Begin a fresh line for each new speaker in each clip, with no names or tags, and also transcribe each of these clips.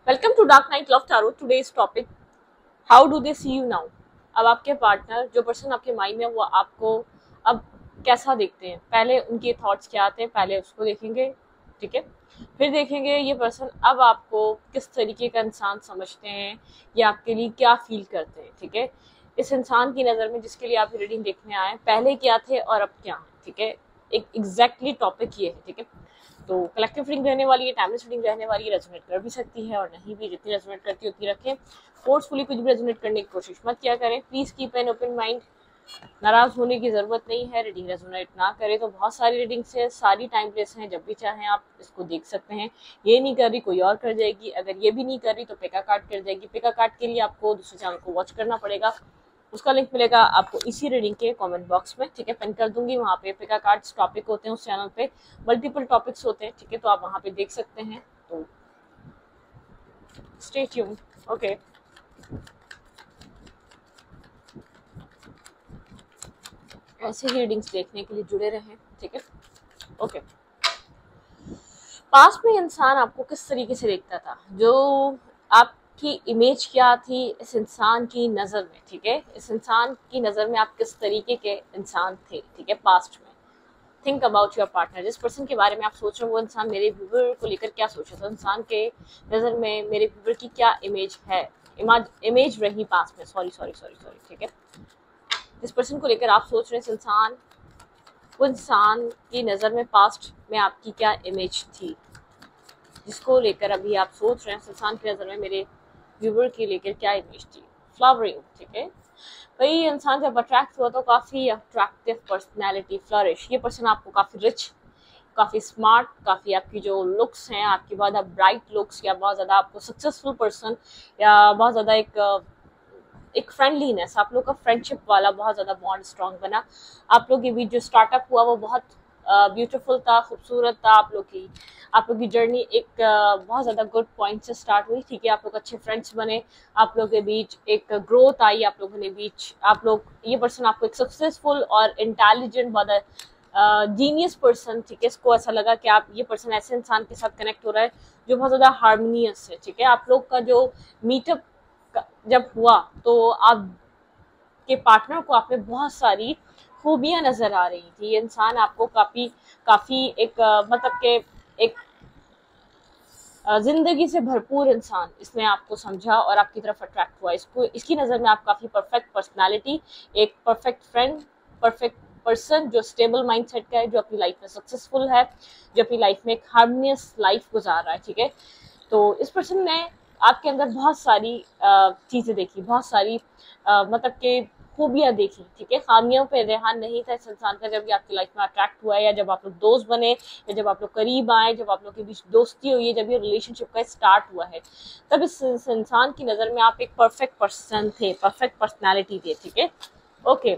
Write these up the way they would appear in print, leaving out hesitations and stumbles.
Welcome to dark night love tarot. Today's topic, how do they see you now. अब आपके partner, जो person आपके mind में, वो आपको अब कैसा देखते हैं। पहले उनके थॉट्स क्या आते हैं, पहले उसको देखेंगे, ठीक है। फिर देखेंगे ये पर्सन अब आपको किस तरीके का इंसान समझते हैं, या आपके लिए क्या फील करते हैं, ठीक है। इस इंसान की नज़र में जिसके लिए आप रीडिंग देखने आए, पहले क्या थे और अब क्या, ठीक है। एक एग्जैक्टली टॉपिक ये है, ठीक है। तो कलेक्टिव रीडिंग रहने वाली है, टाइमलेस रीडिंग रहने वाली है। रेजोनेट कर भी सकती है और नहीं भी, जितनी रेजोनेट करती है उतनी रखें। फोर्सफुली कुछ भी रेजोनेट करने की कोशिश मत किया करें। Please keep an open mind. नाराज होने की जरूरत नहीं है। रीडिंग रेजोनेट ना करे तो बहुत सारी रीडिंग्स है, सारी टाइमलेस हैं, जब भी चाहें आप इसको देख सकते हैं। ये नहीं कर रही कोई और कर जाएगी, अगर ये भी नहीं कर रही तो पिका कार्ड कर जाएगी। पिका कार्ड के लिए आपको दूसरे चैनल को वॉच करना पड़ेगा, उसका लिंक मिलेगा आपको इसी रीडिंग के कमेंट बॉक्स में, ठीक है। पिन कर दूंगी वहाँ पे। पिका कार्ड्स टॉपिक होते हैं उस चैनल पे, मल्टीपल टॉपिक्स होते हैं, ठीक है, तो आप वहाँ पे देख सकते हैं। तो स्टे ट्यून्ड, ओके। ऐसे ही रीडिंग्स देखने के लिए जुड़े रहें, ठीक है, ओके। पास्ट में इंसान आपको किस तरीके से देखता था, जो आपकी इमेज क्या थी इस इंसान की नज़र में, ठीक है। इस इंसान की नज़र में आप किस तरीके के इंसान थे, ठीक है, पास्ट में। Think about your partner. जिस पर्सन के बारे में आप सोच रहे हो वो इंसान मेरे व्यूवर को लेकर क्या सोच रहा था, इंसान के नज़र में मेरे व्यूवर की क्या इमेज है, इमेज रही पास्ट में, सॉरी, ठीक है। जिस पर्सन को लेकर आप सोच रहे हैं इंसान, वो इंसान की नज़र में पास्ट में आपकी क्या इमेज थी, जिसको लेकर अभी आप सोच रहे हैं इंसान की नज़र में मेरे व्यूवर की लेकर क्या इमेज थी। फ्लावरिंग, ठीक है। भाई इंसान जब अट्रैक्ट हुआ तो काफ़ी अट्रैक्टिव पर्सनैलिटी, फ्लरिश। ये पर्सन आपको काफ़ी रिच, काफ़ी स्मार्ट, काफ़ी आपकी जो लुक्स हैं, आपकी बहुत ज़्यादा ब्राइट लुक्स, या बहुत ज़्यादा आपको सक्सेसफुल पर्सन, या बहुत ज़्यादा एक फ्रेंडलीनेस, आप लोग का फ्रेंडशिप वाला बहुत ज़्यादा बॉन्ड स्ट्रॉन्ग बना। आप लोग के बीच जो स्टार्टअप हुआ वो बहुत ब्यूटीफुल था, खूबसूरत था। आप लोग की जर्नी एक बहुत ज़्यादा गुड पॉइंट से स्टार्ट हुई, ठीक है। आप लोग अच्छे फ्रेंड्स बने, आप लोग के बीच एक ग्रोथ आई, आप लोगों ने बीच, आप लोग, ये पर्सन आपको एक सक्सेसफुल और इंटेलिजेंट, बहुत जीनियस पर्सन, ठीक है। इसको ऐसा लगा कि आप, ये पर्सन ऐसे इंसान के साथ कनेक्ट हो रहा है जो बहुत ज़्यादा हार्मोनियस है, ठीक है। आप लोग का जो मीटअप जब हुआ तो आप के पार्टनर को आप में बहुत सारी खूबियां नजर आ रही थी। ये इंसान आपको काफी एक मतलब के एक जिंदगी से भरपूर इंसान इसने आपको समझा और आपकी तरफ अट्रैक्ट हुआ। इसकी नज़र में आप काफ़ी परफेक्ट पर्सनालिटी, एक परफेक्ट फ्रेंड, परफेक्ट पर्सन जो स्टेबल माइंडसेट का है, जो अपनी लाइफ में सक्सेसफुल है, जो अपनी लाइफ में एक हार्मोनियस लाइफ गुजार रहा है, ठीक है। तो इस पर्सन ने आपके अंदर बहुत सारी चीज़ें देखी, बहुत सारी मतलब के खूबियां देखी, ठीक है। खामियों पे रेहान नहीं था इस इंसान का। जब ये आपकी लाइफ में अट्रैक्ट हुआ है, या जब आप लोग दोस्त बने, या जब आप लोग करीब आए, जब आप लोग के बीच दोस्ती हुई है, जब ये रिलेशनशिप का स्टार्ट हुआ है, तब इस इंसान की नज़र में आप एक परफेक्ट पर्सन थे, परफेक्ट पर्सनैलिटी थे, ठीक है, ओके।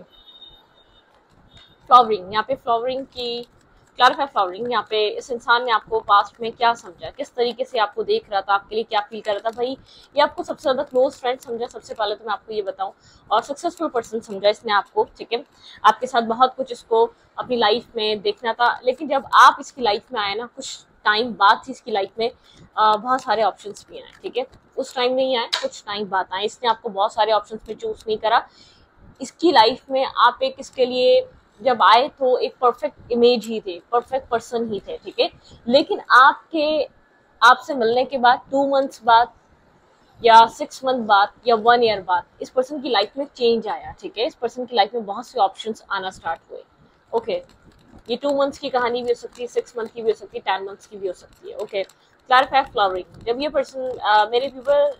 फ्लावरिंग, यहाँ पे फ्लावरिंग की क्लैरिफाई। फ्लावरिंग, यहाँ पे इस इंसान ने आपको पास्ट में क्या समझा, किस तरीके से आपको देख रहा था, आपके लिए क्या फील कर रहा था। भाई ये आपको सबसे ज़्यादा क्लोज फ्रेंड समझा, सबसे पहले तो मैं आपको ये बताऊं, और सक्सेसफुल पर्सन समझा इसने आपको, ठीक है। आपके साथ बहुत कुछ इसको अपनी लाइफ में देखना था, लेकिन जब आप इसकी लाइफ में आए ना, कुछ टाइम बाद थी इसकी लाइफ में बहुत सारे ऑप्शंस भी आए, ठीक है। उस टाइम नहीं आए, कुछ टाइम बाद आए। इसने आपको बहुत सारे ऑप्शंस में चूज नहीं करा। इसकी लाइफ में आप एक, इसके लिए जब आए तो एक परफेक्ट इमेज ही थे, परफेक्ट पर्सन ही थे, ठीक है। लेकिन आपसे मिलने के बाद 2 मंथ्स बाद, या 6 मंथ बाद, या 1 ईयर बाद इस पर्सन की लाइफ में चेंज आया, ठीक है। इस पर्सन की लाइफ में बहुत से ऑप्शंस आना स्टार्ट हुए, ओके। ये 2 मंथ्स की कहानी भी हो सकती है, 6 मंथ की भी हो सकती है, 10 मंथ्स की भी हो सकती है, ओके। क्लैरिफाई फ्लावरिंग, जब ये पर्सन मेरे व्यूवर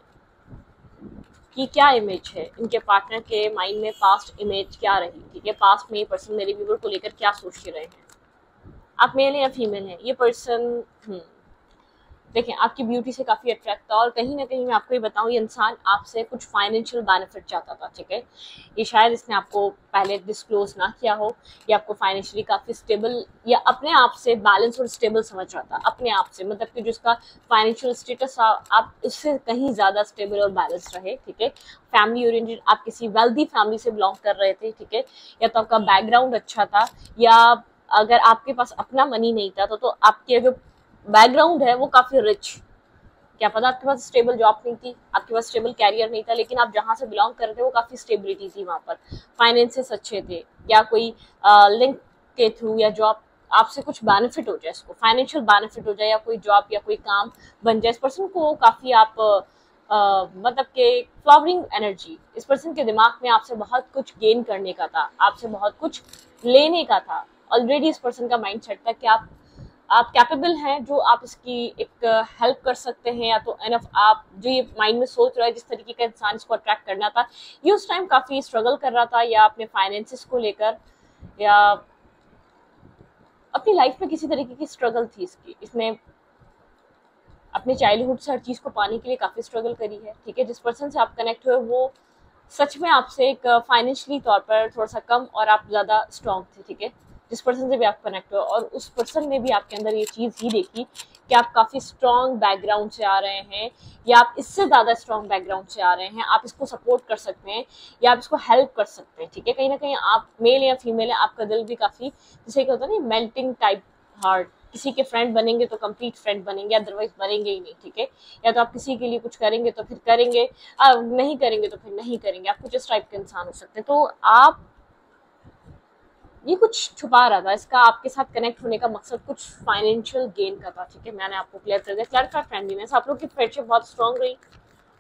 की क्या इमेज है, इनके पार्टनर के माइंड में पास्ट इमेज क्या रही, ठीक है। पास्ट में ये पर्सन मेरे व्यूवर को लेकर क्या सोच रहे हैं। आप मेल हैं या फीमेल हैं, ये पर्सन देखें आपकी ब्यूटी से काफ़ी अट्रैक्ट था, और कहीं ना कहीं मैं आपको ये बताऊं, ये इंसान आपसे कुछ फाइनेंशियल बेनिफिट चाहता था, ठीक है। ये शायद इसने आपको पहले डिस्क्लोज ना किया हो, या आपको फाइनेंशियली काफ़ी स्टेबल, या अपने आप से बैलेंस और स्टेबल समझ रहा था, अपने आप से, मतलब कि जिसका फाइनेंशियल स्टेटस आप उससे कहीं ज़्यादा स्टेबल और बैलेंस रहे, ठीक है। फैमिली ओरिएंटेड, आप किसी वेल्दी फैमिली से बिलोंग कर रहे थे, ठीक है, या तो आपका बैकग्राउंड अच्छा था, या अगर आपके पास अपना मनी नहीं था तो आपके जो बैकग्राउंड है वो काफी रिच, क्या पता आपके पास स्टेबल जॉब नहीं थी, आपके पास स्टेबल कैरियर नहीं था, लेकिन आप जहाँ से बिलोंग कर रहे थे वो काफी स्टेबिलिटी थी, वहां पर फाइनेंसेस अच्छे थे, या कोई लिंक के थ्रू या जॉब आपसे कुछ बेनिफिट हो जाए, इसको फाइनेंशियल बेनिफिट हो जाए, या कोई जॉब या कोई काम बन जाए, इस पर्सन को काफी आप मतलब के फ्लावरिंग एनर्जी, इस पर्सन के दिमाग में आपसे बहुत कुछ गेन करने का था, आपसे बहुत कुछ लेने का था। ऑलरेडी इस पर्सन का माइंड सेट था कि आप कैपेबल हैं, जो आप इसकी एक हेल्प कर सकते हैं, या तो एनफ आप जो ये माइंड में सोच रहा है, जिस तरीके का इंसान इसको अट्रैक्ट करना था, ये उस टाइम काफी स्ट्रगल कर रहा था, या अपने फाइनेंसेस को लेकर, या अपनी लाइफ में किसी तरीके की स्ट्रगल थी इसकी, इसने अपने चाइल्डहुड से हर चीज को पाने के लिए काफी स्ट्रगल करी है। ठीक है, जिस पर्सन से आप कनेक्ट हुए वो सच में आपसे एक फाइनेंशियली तौर पर थोड़ा सा कम और आप ज्यादा स्ट्रॉन्ग थे। ठीक है, जिस पर्सन से भी आप कनेक्ट हुए, और उस पर्सन ने भी आपके अंदर ये चीज ही देखी कि आप काफी स्ट्रॉन्ग बैकग्राउंड से आ रहे हैं, या आप इससे ज्यादा स्ट्रॉन्ग बैकग्राउंड से आ रहे हैं, आप इसको सपोर्ट कर सकते हैं, या आप इसको हेल्प कर सकते हैं। ठीक है, कहीं ना कहीं आप मेल या फीमेल है, आपका दिल भी काफी, जैसे क्या होता है ना, मेल्टिंग टाइप हार्ट, किसी के फ्रेंड बनेंगे तो कंप्लीट फ्रेंड बनेंगे, अदरवाइज बनेंगे ही नहीं। ठीक है, या तो आप किसी के लिए कुछ करेंगे तो फिर करेंगे, नहीं करेंगे तो फिर नहीं करेंगे, आप कुछ इस टाइप के इंसान हो सकते हैं। तो आप ये कुछ छुपा रहा था, इसका आपके साथ कनेक्ट होने का मकसद कुछ फाइनेंशियल गेन का था। ठीक है, मैंने आपको क्लियर कर दिया। क्लैरिफाई फ्रेंडलीनेस, आप लोग की फ्रेंडशिप बहुत स्ट्रॉन्ग रही,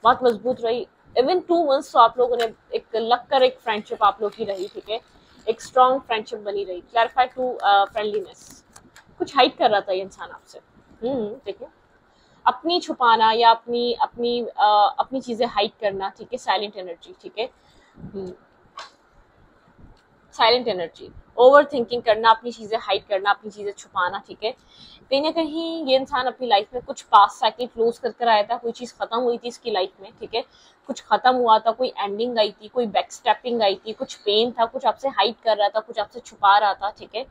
बहुत मजबूत रही, इवन 2 मंथ्स तो आप लोगों ने एक लग कर एक फ्रेंडशिप आप लोग की रही। ठीक है, एक स्ट्रॉन्ग फ्रेंडशिप बनी रही। क्लैरिफाई टू फ्रेंडलीनेस, कुछ हाइड कर रहा था ये इंसान आपसे। देखिए, अपनी छुपाना या अपनी चीजें हाइड करना। ठीक है, साइलेंट एनर्जी। ठीक है, साइलेंट एनर्जी, ओवर थिंकिंग करना, अपनी चीजें हाइड करना, अपनी चीजें छुपाना। ठीक है, कहीं ना कहीं ये इंसान अपनी लाइफ में कुछ पास साइकिल क्लोज कर आया था, कोई चीज खत्म हुई थी इसकी लाइफ में। ठीक है, कुछ खत्म हुआ था, कोई एंडिंग आई थी, कोई बैक स्टेपिंग आई थी, कुछ पेन था, कुछ आपसे हाइड कर रहा था, कुछ आपसे छुपा रहा था। ठीक है,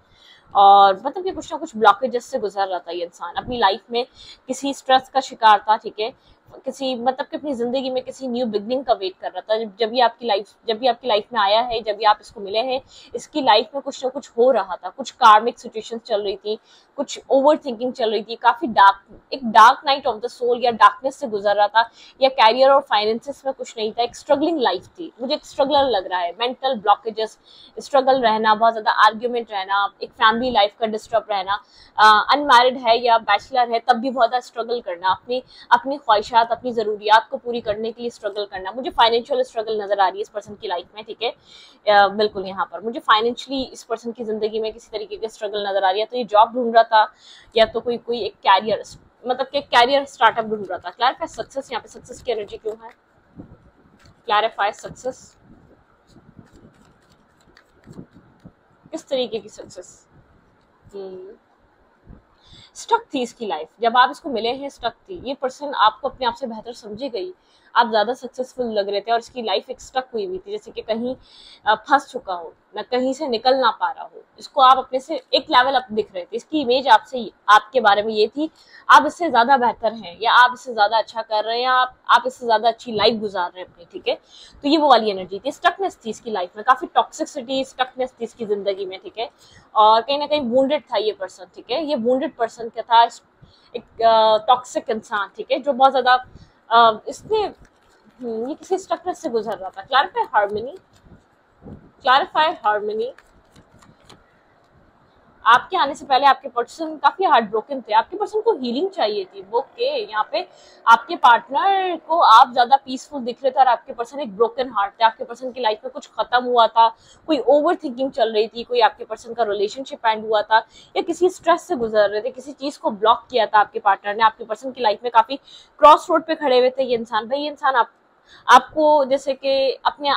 और मतलब कि कुछ ना कुछ ब्लॉकेजेस से गुजर रहा था ये इंसान अपनी लाइफ में, किसी स्ट्रेस का शिकार था। ठीक है, किसी मतलब कि अपनी जिंदगी में किसी न्यू बिगनिंग का वेट कर रहा था। जब भी आपकी लाइफ में आया है, जब भी आप इसको मिले हैं, इसकी लाइफ में कुछ ना कुछ हो रहा था, कुछ कार्मिक सिचुएशंस चल रही थी, कुछ ओवर थिंकिंग चल रही थी, काफी एक dark night of the soul या डार्कनेस से गुजर रहा था, या कैरियर और फाइनेंसेस में कुछ नहीं था, एक स्ट्रगलिंग लाइफ थी। मुझे एक स्ट्रगलर लग रहा है, मेंटल ब्लॉकेजेस, स्ट्रगल रहना, बहुत ज्यादा आर्ग्यूमेंट रहना, एक फैमिली लाइफ का डिस्टर्ब रहना, अनमैरिड है या बैचलर है तब भी बहुत ज्यादा स्ट्रगल करना, अपनी ख्वाहिशात, अपनी जरूरियात को पूरी करने के लिए स्ट्रगल करना। मुझे फाइनेंशियल स्ट्रगल नजर आ रही है इस पर्सन की लाइफ में। ठीक है, बिल्कुल यहाँ पर मुझे फाइनेंशियली इस पर्सन की जिंदगी में किसी तरीके की स्ट्रगल नजर आ रही है। तो ये जॉब ढूंढ रहा था, या तो कोई एक कैरियर, मतलब कि कैरियर स्टार्टअप ढूंढ रहा था। क्लैरिफाई सक्सेस, यहाँ पे सक्सेस की एनर्जी क्यों है? क्लैरिफाई सक्सेस, किस तरीके की सक्सेस? स्टक थी इसकी लाइफ, जब आप इसको मिले हैं स्टक थी। ये पर्सन आपको अपने आप से बेहतर समझी गई, आप ज्यादा सक्सेसफुल लग रहे थे, और इसकी लाइफ एक स्टक हुई हुई थी, जैसे कि कहीं फंस चुका हो, न कहीं से निकल ना पा रहा हो। इसको आप अपने से एक लेवल अप दिख रहे थे, इसकी इमेज आपसे, आपके बारे में ये थी, आप इससे ज्यादा बेहतर हैं, या आप इससे ज्यादा अच्छा कर रहे हैं, या आप इससे ज्यादा अच्छी लाइफ गुजार रहे हैं अपनी। ठीक है, तो ये वो वाली एनर्जी थी, स्टकनेस थी इसकी लाइफ में, काफी टॉक्सिसिटी, स्टकनेस थी इसकी जिंदगी में। ठीक है, और कहीं ना कहीं वुंडेड था ये पर्सन। ठीक है, ये वुंडेड पर्सन क्या था, एक टॉक्सिक इंसान। ठीक है, जो बहुत ज्यादा इसने ये किसी स्टकनेस से गुजर रहा था। क्लैरिफाई हार्मनी, क्लैरिफाई हार्मनी, आपके आने से पहले आपके पर्सन काफी हार्ट ब्रोकन थे, आपके पर्सन को हीलिंग चाहिए थी। ओके, यहाँ पे आपके पार्टनर को आप ज्यादा पीसफुल दिख रहे थे, और आपके पर्सन एक ब्रोकन हार्ट थे, आपके पर्सन की लाइफ में कुछ खत्म हुआ था, कोई ओवर थिंकिंग चल रही थी, कोई आपके पर्सन का रिलेशनशिप एंड हुआ था, या किसी स्ट्रेस से गुजर रहे थे, किसी चीज को ब्लॉक किया था आपके पार्टनर ने। आपके पर्सन की लाइफ में काफी क्रॉस रोड पे खड़े हुए थे ये इंसान। भाई ये इंसान आपको जैसे कि आपने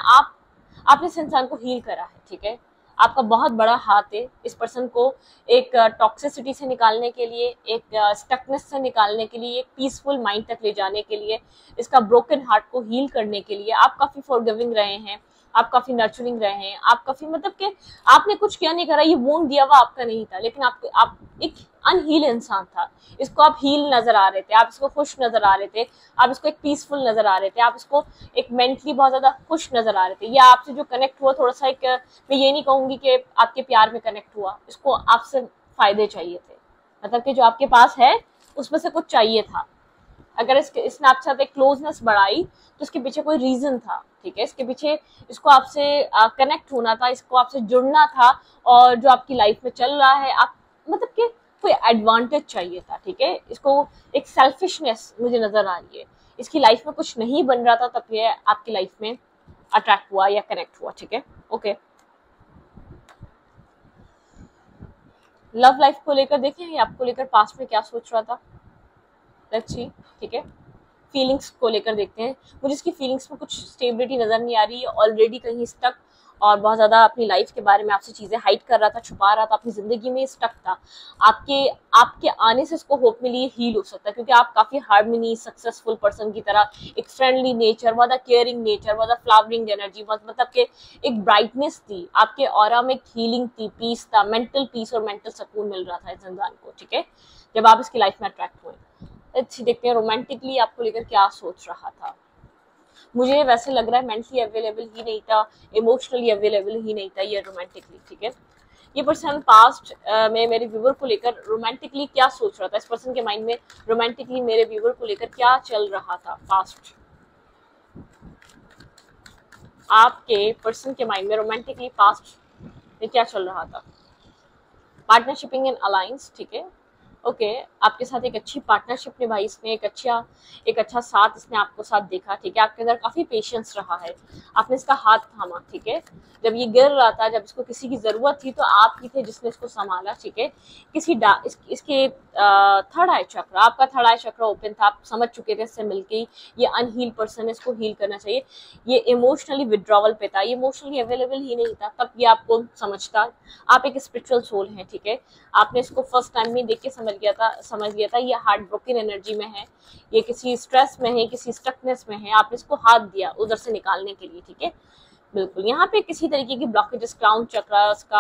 इस इंसान को हील करा है। ठीक है, आपका बहुत बड़ा हाथ है इस पर्सन को एक टॉक्सिसिटी से निकालने के लिए, एक स्टकनेस से निकालने के लिए, एक पीसफुल माइंड तक ले जाने के लिए, इसका ब्रोकन हार्ट को हील करने के लिए। आप काफी फॉरगिविंग रहे हैं, आप काफी नर्चरिंग रहे हैं, आप काफी मतलब कि आपने कुछ किया नहीं करा, ये वोंड दिया हुआ आपका नहीं था, लेकिन आप एक अनहील इंसान था, इसको आप हील नजर आ रहे थे, आप इसको खुश नजर आ रहे थे, आप इसको एक पीसफुल नजर आ रहे थे, आप इसको एक मेंटली बहुत ज्यादा खुश नजर आ रहे थे, या आपसे जो कनेक्ट हुआ थोड़ा सा एक, मैं ये नहीं कहूंगी कि आपके प्यार में कनेक्ट हुआ, इसको आपसे फायदे चाहिए थे, मतलब कि जो आपके पास है उसमें से कुछ चाहिए था। अगर इसने आपके साथ एक क्लोजनेस बढ़ाई तो इसके पीछे कोई रीजन था, ठीक है, इसके पीछे इसको आपसे कनेक्ट होना था, इसको आपसे जुड़ना था, और जो आपकी लाइफ में चल रहा है आप मतलब कि कोई एडवांटेज चाहिए था, ठीक है, इसको एक सेल्फिशनेस मुझे नजर आ रही है, इसकी लाइफ में कुछ नहीं बन रहा था तब ये आपकी लाइफ में अट्रैक्ट हुआ या कनेक्ट हुआ, ठीक है। ओके, लव लाइफ को लेकर देखें आपको लेकर पास्ट में क्या सोच रहा था, लेट्स सी, ठीक है। फीलिंग्स को लेकर देखते हैं, मुझे इसकी फीलिंग्स में कुछ स्टेबिलिटी नजर नहीं आ रही है, ऑलरेडी कहीं स्टक और बहुत ज्यादा अपनी लाइफ के बारे में आपसे चीजें हाइड कर रहा था, छुपा रहा था, अपनी जिंदगी में स्टक था। आपके आपके आने से इसको होप मिली हील हो सकता है, क्योंकि आप काफी हार्मनी सक्सेसफुल पर्सन की तरह, एक फ्रेंडली नेचर, बहुत केयरिंग नेचर, बहुत फ्लावरिंग एनर्जी, मतलब के एक ब्राइटनेस थी आपके ऑरा में, एक हीलिंग थी, पीस था, मेंटल पीस और मेंटल सुकून मिल रहा था इस इंसान को, ठीक है, जब आप इसकी लाइफ में अट्रैक्ट हुए। अच्छी देखते हैं रोमांटिकली आपको लेकर क्या सोच रहा था। मुझे वैसे लग रहा है मेंटली अवेलेबल ही नहीं था, इमोशनली अवेलेबल ही नहीं था ये रोमांटिकली, ठीक है। ये पर्सन पास्ट में मेरे व्यूवर को लेकर रोमांटिकली क्या सोच रहा था, इस पर्सन के माइंड में रोमांटिकली मेरे व्यूवर को लेकर क्या चल रहा था, पास्ट आपके पर्सन के माइंड में रोमांटिकली पास्ट में क्या चल रहा था। पार्टनरशिपिंग इन अलायंस, ठीक है, ओके, आपके साथ एक अच्छी पार्टनरशिप निभाई इसने, एक अच्छा साथ इसने आपको साथ देखा, ठीक है, आपके अंदर काफी पेशेंस रहा है, आपने इसका हाथ थामा, ठीक है, जब ये गिर रहा था, जब इसको किसी की जरूरत थी तो आप ही थे जिसने इसको संभाला, ठीक है। इसके थर्ड आई चक्र, आपका थर्ड आई चक्र ओपन था, आप समझ चुके थे इससे मिलके ये अनहील पर्सन है, इसको हील करना चाहिए, ये इमोशनली विड्रॉवल पे था, ये इमोशनली अवेलेबल ही नहीं था, तब ये आपको समझता, आप एक स्पिरिचुअल सोल है, ठीक है, आपने इसको फर्स्ट टाइम में देख के समझ लिया था ये हार्ट ब्रोकन एनर्जी में है, ये किसी स्ट्रेस में है, किसी स्टकनेस में है, आपने इसको हाथ दिया उधर से निकालने के लिए, ठीक है, बिल्कुल। यहाँ पे किसी तरीके की ब्लॉकेजेस, क्राउन चक्र, उसका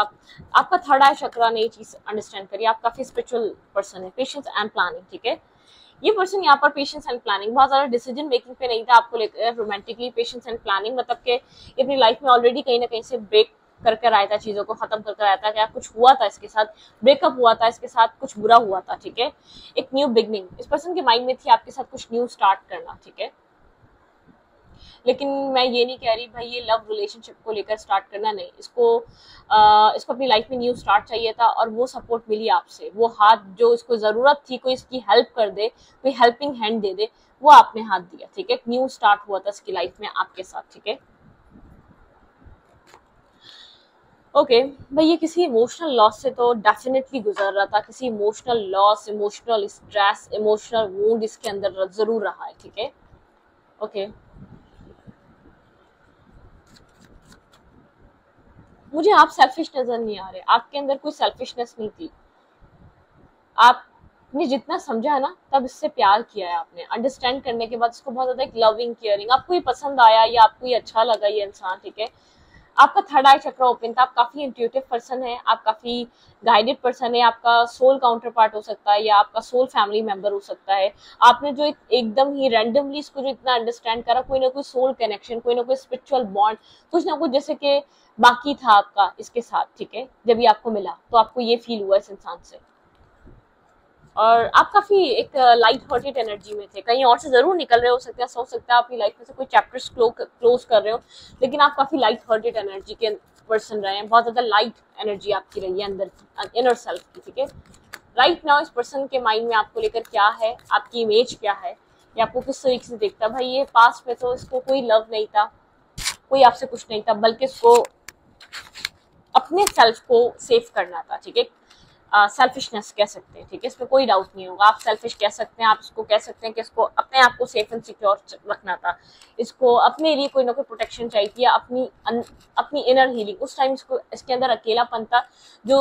आपका थर्ड आई चक्र ने ये चीज अंडरस्टैंड करिए, आप काफी स्पिरिचुअल पर्सन है, पेशेंस एंड प्लानिंग, ठीक है, ये पर्सन यहाँ पर पेशेंस एंड प्लानिंग, बहुत ज्यादा डिसीजन मेकिंग पे नहीं था आपको लेकर रोमांटिकली, पेशेंस एंड प्लानिंग, मतलब के अपनी लाइफ में ऑलरेडी कहीं ना कहीं से ब्रेक कर कर आया था, चीजों को खत्म कर कर आया था, क्या कुछ हुआ था इसके साथ, ब्रेकअप हुआ था इसके साथ, कुछ बुरा हुआ था, ठीक है, एक न्यू बिगनिंग इस पर्सन के माइंड में थी आपके साथ कुछ न्यू स्टार्ट करना, ठीक है। लेकिन मैं ये नहीं कह रही भाई ये लव रिलेशनशिप को लेकर स्टार्ट करना, नहीं, इसको अपनी लाइफ में न्यू स्टार्ट चाहिए था, और वो सपोर्ट मिली आपसे, वो हाथ जो इसको जरूरत थी, कोई इसकी हेल्प कर दे, कोई हेल्पिंग हैंड दे दे, वो आपने हाथ दिया, ठीक है, न्यू स्टार्ट हुआ था इसकी लाइफ में आपके साथ, ठीक है। ओके भाई, ये किसी इमोशनल लॉस से तो डेफिनेटली गुजर रहा था, किसी emotional loss, emotional stress, emotional wound इसके अंदर जरूर रहा है, ठीक है, ओके। मुझे आप सेल्फिश नजर नहीं आ रहे, आपके अंदर कोई सेल्फिशनेस नहीं थी, आपने जितना समझा है ना तब इससे प्यार किया है, आपने अंडरस्टैंड करने के बाद इसको बहुत ज्यादा एक लविंग केयरिंग, आपको ये पसंद आया या आपको ये अच्छा लगा ये इंसान, ठीक है, आपका थर्ड आई चक्र ओपन था, आप काफी इंट्यूटिव पर्सन है, आप काफी गाइडेड पर्सन है, आपका सोल काउंटर पार्ट हो सकता है या आपका सोल फैमिली मेंबर हो सकता है, आपने जो एकदम ही रैंडमली इसको जो इतना अंडरस्टैंड करा, कोई ना कोई सोल कनेक्शन, कोई ना कोई स्पिरिचुअल बॉन्ड, कुछ ना कुछ जैसे कि बाकी था आपका इसके साथ, ठीक है, जब ये आपको मिला तो आपको ये फील हुआ इस इंसान से, और आप काफी एक लाइट हार्टेड एनर्जी में थे, कहीं और से जरूर निकल रहे हो सकते हैं, हो सकता है अपनी लाइफ में से कोई चैप्टर्स क्लोज कर रहे हो, लेकिन आप काफी लाइट हार्टेड एनर्जी के पर्सन रहे हैं, बहुत ज्यादा लाइट एनर्जी आपकी रही है अंदर की, इनर सेल्फ की, ठीक है। राइट नाउ इस पर्सन के माइंड में आपको लेकर क्या है, आपकी इमेज क्या है, या आपको किस तरीके से देखता है। भाई ये पास्ट में तो इसको कोई लव नहीं था, कोई आपसे कुछ नहीं था, बल्कि इसको अपने सेल्फ को सेव करना था, ठीक है, सेल्फिशनेस कह सकते हैं, ठीक है, इसमें कोई डाउट नहीं होगा, आप सेल्फिश कह सकते हैं, आप इसको कह सकते हैं कि इसको अपने आप को सेफ एंड सिक्योर रखना था, इसको अपने लिए कोई ना कोई प्रोटेक्शन चाहिए थी, अपनी इनर हीलिंग, उस टाइम इसको इसके अंदर अकेलापन था जो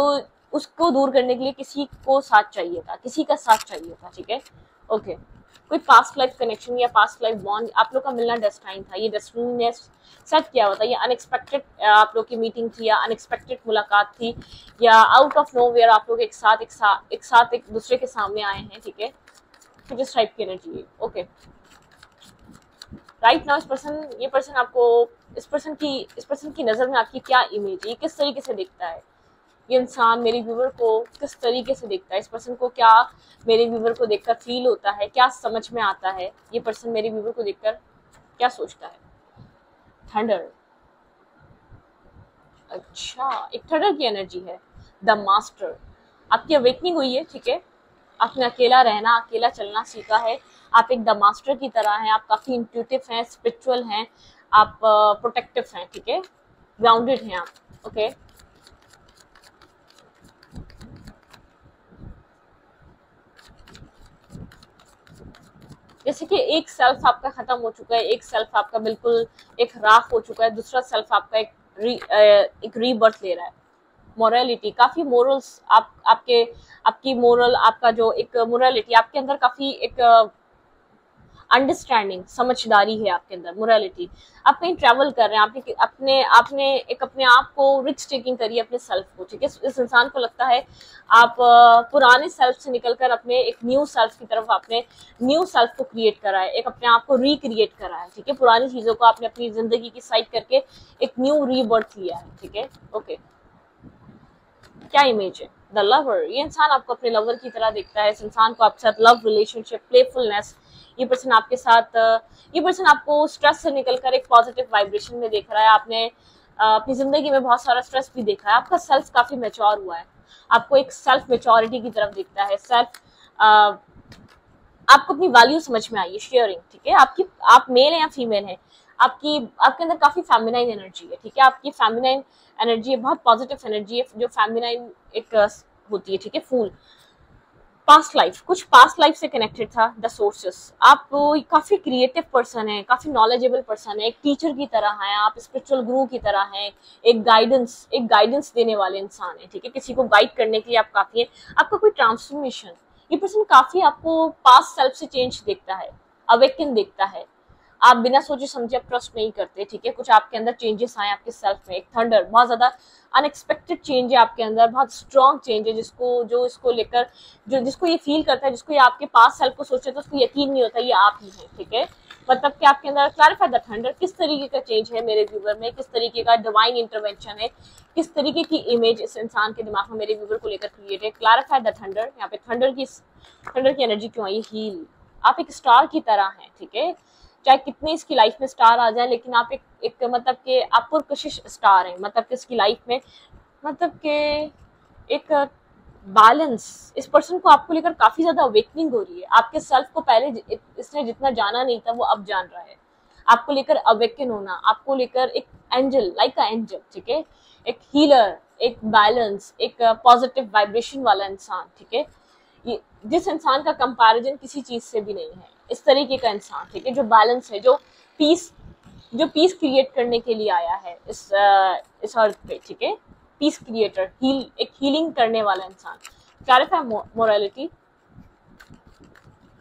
उसको दूर करने के लिए किसी को साथ चाहिए था, किसी का साथ चाहिए था, ठीक है, ओके। कोई पास्ट लाइफ कनेक्शन या पास्ट लाइफ बॉन्ड, आप लोग का मिलना डेस्टाइन था, ये डेस्टिनी ने सेट किया हुआ था, ये अनएक्सपेक्टेड आप लोग की मीटिंग थी या अनएक्सपेक्टेड मुलाकात थी, या आउट ऑफ नोवेयर आप लोग एक साथ एक दूसरे के सामने आए हैं, ठीक है, तो जिस टाइप की एनर्जी है, ओके। राइट नाउ ये पर्सन आपको इस पर्सन की नजर में आपकी क्या इमेज है, ये किस तरीके से दिखता है, ये इंसान मेरे व्यूवर को किस तरीके से देखता है, इस पर्सन को क्या मेरे व्यूवर को देखकर फील होता है, क्या समझ में आता है, ये पर्सन मेरे व्यूवर को देखकर क्या सोचता है। थंडर, अच्छा एक थंडर की एनर्जी है। द मास्टर, आपकी अवेकनिंग हुई है, ठीक है, आपने अकेला रहना, अकेला चलना सीखा है। आप एक द मास्टर की तरह हैं, आप काफी इंट्यूटिव हैं, स्पिरिचुअल हैं, आप प्रोटेक्टिव हैं, ठीक है, ग्राउंडेड हैं आप। ओके जैसे कि एक सेल्फ आपका खत्म हो चुका है, एक सेल्फ आपका बिल्कुल एक राख हो चुका है, दूसरा सेल्फ आपका एक रीबर्थ ले रहा है। मोरालिटी, काफी मोरल्स आपके आपकी मोरल, आपका जो एक मोरालिटी आपके अंदर काफी एक अंडरस्टैंडिंग, समझदारी है आपके अंदर, मोरालिटी। आप कहीं ट्रैवल कर रहे हैं, आपने अपने आपने एक अपने आप को रिस्क टेकिंग करी है अपने सेल्फ को, ठीक है। इस इंसान को लगता है आप पुराने सेल्फ से निकलकर अपने एक न्यू सेल्फ की तरफ आपने न्यू सेल्फ को क्रिएट करा है, एक अपने आप को रिक्रिएट करा है, ठीक है। पुरानी चीजों को आपने अपनी जिंदगी की साइड करके एक न्यू रीबर्थ लिया है, ठीक है। ओके क्या इमेज है? द लवर, ये इंसान आपको अपने लवर की तरह देखता है। इस इंसान को आपके साथ लव रिलेशनशिप, प्लेफुलनेस, ये पर्सन आपके साथ ये पर्सन आपको स्ट्रेस से निकलकर एक पॉजिटिव वाइब्रेशन में देख रहा है। आपने अपनी जिंदगी में बहुत सारा स्ट्रेस भी देखा है, आपका सेल्फ काफी मैच्योर हुआ है, आपको एक सेल्फ मैच्योरिटी की तरफ देखता है। सेल्फ आपको अपनी वैल्यू समझ में आई है, शेयरिंग, ठीक है। आप मेल हैं या फीमेल हैं, आपके अंदर काफी फेमिनाइन एनर्जी है, ठीक है। आपकी फेमिनाइन एनर्जी है, बहुत पॉजिटिव एनर्जी है जो फेमिनाइन एक होती है, ठीक है। फूल, पास्ट लाइफ, कुछ पास्ट लाइफ से कनेक्टेड था। द सोर्सेस, आप काफी क्रिएटिव पर्सन है, काफी नॉलेजेबल पर्सन है, एक टीचर की तरह है, आप स्पिरिचुअल गुरु की तरह हैं, एक गाइडेंस देने वाले इंसान है, ठीक है। किसी को गाइड करने के लिए आप काफी है। आपका कोई ट्रांसफॉर्मेशन, ये पर्सन काफी आपको पास्ट सेल्फ से चेंज देखता है, अवेकन देखता है। आप बिना सोचे समझे आप ट्रस्ट नहीं करते, ठीक है। कुछ आपके अंदर चेंजेस आए आपके सेल्फ में, एक थंडर, बहुत ज्यादा अनएक्सपेक्टेड चेंज है आपके अंदर, बहुत स्ट्रॉन्ग चेंज है, इसको लेकर जिसको ये फील करता है, जिसको ये आपके पास सेल्फ को सोचे तो उसको यकीन नहीं होता ये आप ही हैं, ठीक है। मतलब कि आपके अंदर क्लैरिफाई द थंडर, किस तरीके का चेंज है मेरे व्यूवर में, किस तरीके का डिवाइन इंटरवेंशन है, किस तरीके की इमेज इस इंसान के दिमाग में मेरे व्यूवर को लेकर क्रिएट है। क्लैरिफाई द थंडर, यहाँ पे थंडर की एनर्जी क्यों आई? हील, आप एक स्टार की तरह हैं, ठीक है। चाहे कितने इसकी लाइफ में स्टार आ जाए, लेकिन आप एक मतलब के आप पुरकशिश स्टार हैं, मतलब कि इसकी लाइफ में मतलब के एक बैलेंस, इस पर्सन को आपको लेकर काफी ज्यादा अवेकनिंग हो रही है। आपके सेल्फ को पहले इसने जितना जाना नहीं था वो अब जान रहा है। आपको लेकर अवेकन होना, आपको लेकर एक एंजल, लाइक अ एंजल, ठीक है, एक हीलर, एक बैलेंस, एक पॉजिटिव वाइब्रेशन वाला इंसान, ठीक है। ये जिस इंसान का कंपैरिजन किसी चीज से भी नहीं है, इस तरीके का इंसान, ठीक है, जो बैलेंस है, जो पीस क्रिएट करने के लिए आया है इस अर्थ पे, ठीक है। पीस क्रिएटर, एक हीलिंग करने वाला इंसान। क्लैरिफाई मोरालिटी,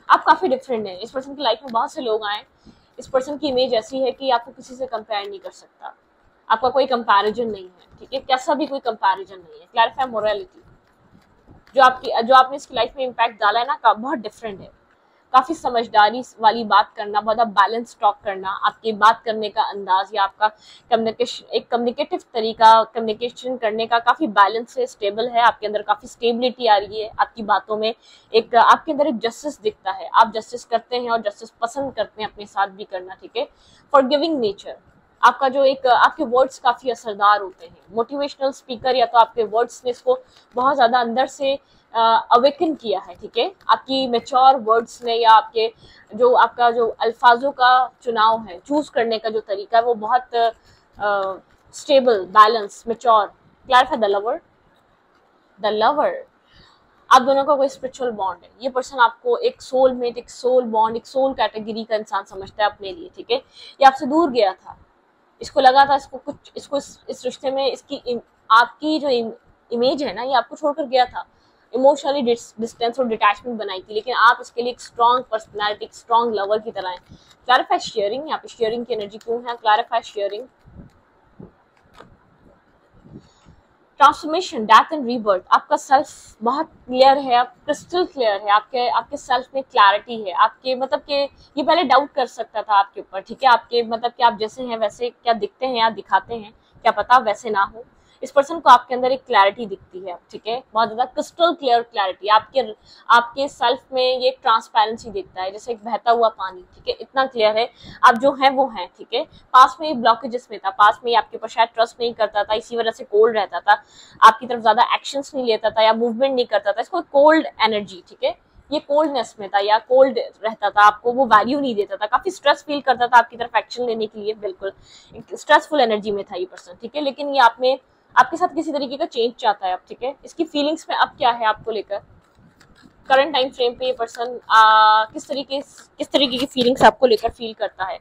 आप काफी डिफरेंट हैं। इस पर्सन की लाइफ में बहुत से लोग आए, इस पर्सन की इमेज ऐसी है कि आपको किसी से कंपेयर नहीं कर सकता, आपका कोई कंपैरिजन नहीं है, ठीक है, कैसा भी कोई कंपैरिजन नहीं है। क्लैरिफाई मोरालिटी, जो आपने इसकी लाइफ में इम्पैक्ट डाला है ना, बहुत डिफरेंट है। काफी समझदारी वाली बात करना, बहुत बैलेंस टॉक करना, आपकी बात करने का अंदाज या आपका कम्युनिकेटिव तरीका, कम्युनिकेशन करने का काफी बैलेंस है, स्टेबल है। आपके अंदर काफी स्टेबिलिटी आ रही है आपकी बातों में, एक आपके अंदर एक जस्टिस दिखता है, आप जस्टिस करते हैं और जस्टिस पसंद करते हैं अपने साथ भी करना, ठीक है। फॉरगिविंग नेचर, आपका जो एक आपके वर्ड्स काफी असरदार होते हैं, मोटिवेशनल स्पीकर, या तो आपके वर्ड्स ने इसको बहुत ज्यादा अंदर से अवेकन किया है, ठीक है। आपकी मेच्योर वर्ड्स ने या आपका जो अल्फाजों का चुनाव है, चूज करने का जो तरीका है, वो बहुत stable, balance, mature. Clarify the lover, आप दोनों का कोई स्पिरिचुअल बॉन्ड है। ये पर्सन आपको एक सोलमेट, एक सोल बॉन्ड, एक सोल कैटेगरी का इंसान समझता है अपने लिए, ठीक है। ये आपसे दूर गया था, इसको लगा था इसको इस रिश्ते में आपकी जो इमेज है ना, ये आपको छोड़कर गया था, इमोशनली डिस्टेंस और डिटैचमेंट बनाई थी, लेकिन आप इसके लिए एक स्ट्रॉन्ग पर्सनैलिटी, एक स्ट्रॉन्ग लवर की तरह है। क्लैरिफाई शेयरिंग, यहाँ पे शेयरिंग की एनर्जी क्यों है? Clarify sharing, transformation, death and rebirth, आपका सेल्फ बहुत क्लियर है, आप क्रिस्टल क्लियर है, आपके सेल्फ में क्लैरिटी है। आपके मतलब के ये पहले डाउट कर सकता था आपके ऊपर, ठीक है, आपके मतलब कि आप जैसे हैं वैसे क्या दिखते हैं या दिखाते हैं, क्या पता वैसे ना हो, इस पर्सन को आपके अंदर एक क्लैरिटी दिखती है, ठीक है, बहुत ज्यादा क्रिस्टल क्लियर क्लैरिटी, आपके सेल्फ में ये ट्रांसपेरेंसी दिखता है जैसे एक बहता हुआ पानी, ठीक है, इतना क्लियर है आप जो है वो है, ठीक है। पास में ये ब्लॉकेजेस में था, पास में आपके ऊपर शायद ट्रस्ट नहीं करता था, इसी वजह से कोल्ड रहता था, आपकी तरफ ज्यादा एक्शंस नहीं लेता था या मूवमेंट नहीं करता था, इसको कोल्ड एनर्जी, ठीक है, ये कोल्डनेस में था या कोल्ड रहता था, आपको वो वैल्यू नहीं देता था, काफी स्ट्रेस फील करता था आपकी तरफ एक्शन लेने के लिए, बिल्कुल स्ट्रेसफुल एनर्जी में था ये पर्सन, ठीक है। लेकिन ये आप में आपके साथ किसी तरीके का चेंज चाहता है अब, ठीक है। इसकी फीलिंग्स में अब क्या है आपको लेकर, करंट टाइम फ्रेम पे ये पर्सन किस तरीके की फीलिंग्स आपको लेकर फील करता है,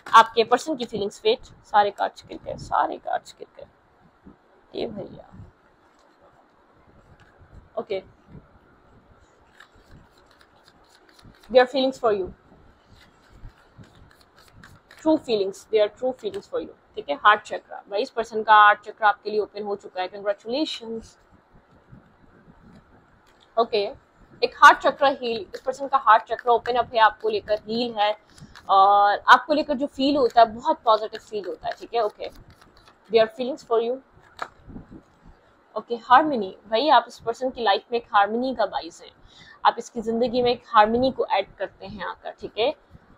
आपके पर्सन की फीलिंग्स। वेट, सारे कार्ड्स गिर गए ये भैया, okay, their feelings for you, true feelings for you, ठीक है। हार्ट चक्रा, भाई इस पर्सन का हार्ट चक्रा आपके लिए ओपन हो चुका है, कंग्रेचुलेशंस, ओके। एक हार्ट चक्र हील, इस पर्सन का हार्ट चक्र ओपन अप है, आपको लेकर हील है, और आपको लेकर जो फील होता है बहुत पॉजिटिव फील होता है, ठीक है, okay. Their feelings for you, okay. Harmony, भाई आप इस पर्सन की लाइफ में एक हार्मनी का बाइस है, आप इसकी जिंदगी में एक हार्मनी को ऐड करते हैं आकर, ठीक है।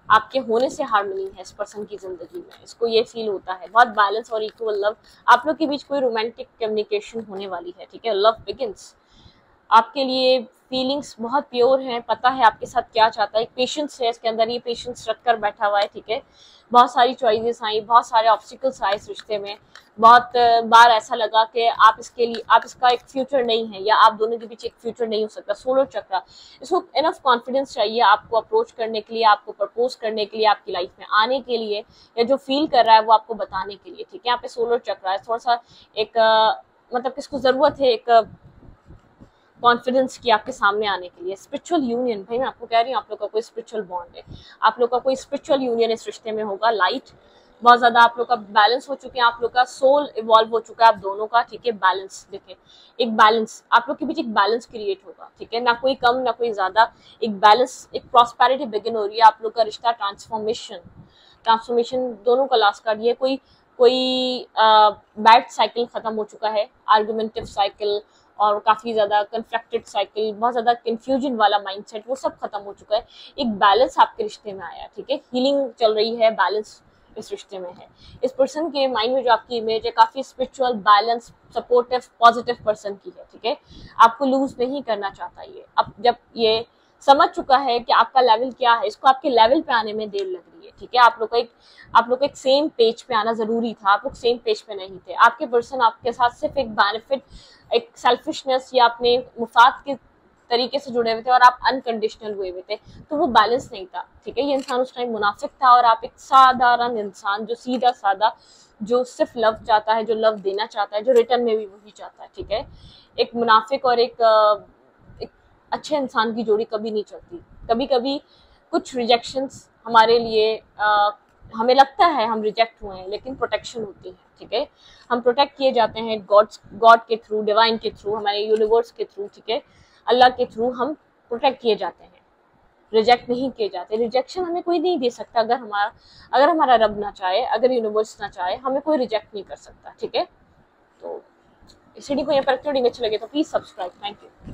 आपके होने से हार्मनी है इस पर्सन की जिंदगी में, इसको ये फील होता है, बहुत बैलेंस और इक्वल लव, आप लोग के बीच कोई रोमांटिक कम्युनिकेशन होने वाली है, ठीक है। लव बिगिंस, आपके लिए फीलिंग्स बहुत प्योर हैं, पता है आपके साथ क्या चाहता है, एक पेशेंस है इसके अंदर, ये पेशेंस रखकर बैठा हुआ है, ठीक है। बहुत सारी चॉइसेस आई, बहुत सारे ऑब्स्टिकल्स आए इस रिश्ते में, बहुत बार ऐसा लगा कि आप इसका एक फ्यूचर नहीं है, या आप दोनों के बीच एक फ्यूचर नहीं हो सकता। सोलर चक्र, इसको इनफ कॉन्फिडेंस चाहिए आपको अप्रोच करने के लिए, आपको प्रपोज करने के लिए, आपकी लाइफ में आने के लिए, या जो फील कर रहा है वो आपको बताने के लिए, ठीक है। यहाँ पे सोलर चक्र है, थोड़ा सा एक मतलब किसको जरूरत है एक कॉन्फिडेंस की आपके सामने आने के लिए। स्पिरिचुअल यूनियन, भाई मैं आपको कह रही हूँ आप लोग का कोई स्पिरिचुअल बॉन्ड है, आप लोग का कोई स्पिरिचुअल यूनियन इस रिश्ते में होगा। लाइट, बहुत ज्यादा आप लोग का बैलेंस हो चुके हैं, आप लोग का सोल इवॉल्व हो चुका है आप दोनों का, ठीक है। बैलेंस देखें, एक बैलेंस आप लोग के बीच एक बैलेंस क्रिएट होगा, ठीक है, ना कोई कम ना कोई ज्यादा, एक बैलेंस, एक प्रॉस्पेरिटी बिगिन हो रही है आप लोग का रिश्ता। ट्रांसफॉर्मेशन दोनों का लास्ट कार्ड, ये कोई बैड साइकिल खत्म हो चुका है, आर्गुमेंटिव साइकिल और काफी ज्यादा कन्फ्लिक्टेड साइकिल, बहुत ज्यादा कंफ्यूजन वाला माइंडसेट, वो सब खत्म हो चुका है, एक बैलेंस आपके रिश्ते में आया, ठीक है। हीलिंग चल रही है, बैलेंस इस रिश्ते में है। इस पर्सन के माइंड में जो आपकी इमेज है काफी spiritual, balance, supportive, positive person की है, ठीक है। आपको लूज नहीं करना चाहता ये, अब जब ये समझ चुका है कि आपका लेवल क्या है, इसको आपके लेवल पे आने में देर लग रही है, ठीक है। आप लोग को एक सेम पेज पे आना जरूरी था, आप लोग सेम पेज पे नहीं थे। आपके पर्सन आपके साथ सिर्फ एक बेनिफिट, एक सेल्फिशनेस या अपने मुफाद के तरीके से जुड़े हुए थे, और आप अनकंडीशनल हुए हुए थे, तो वो बैलेंस नहीं था, ठीक है। ये इंसान उस टाइम मुनाफिक था, और आप एक साधारण इंसान जो सीधा साधा, जो सिर्फ लव चाहता है, जो लव देना चाहता है, जो रिटर्न में भी वही चाहता है, ठीक है। एक मुनाफिक और एक अच्छे इंसान की जोड़ी कभी नहीं चलती। कभी कभी कुछ रिजेक्शंस हमारे लिए हमें लगता है हम रिजेक्ट हुए हैं, लेकिन प्रोटेक्शन होती है, ठीक है। हम प्रोटेक्ट किए जाते हैं गॉड के थ्रू, डिवाइन के थ्रू, हमारे यूनिवर्स के थ्रू, ठीक है, अल्लाह के थ्रू हम प्रोटेक्ट किए जाते हैं, रिजेक्ट नहीं किए जाते। रिजेक्शन हमें कोई नहीं दे सकता, अगर हमारा रब ना चाहे, अगर यूनिवर्स ना चाहे, हमें कोई रिजेक्ट नहीं कर सकता, ठीक है। तो इस वीडियो को यहाँ पर अच्छी लगे तो प्लीज सब्सक्राइब, थैंक यू।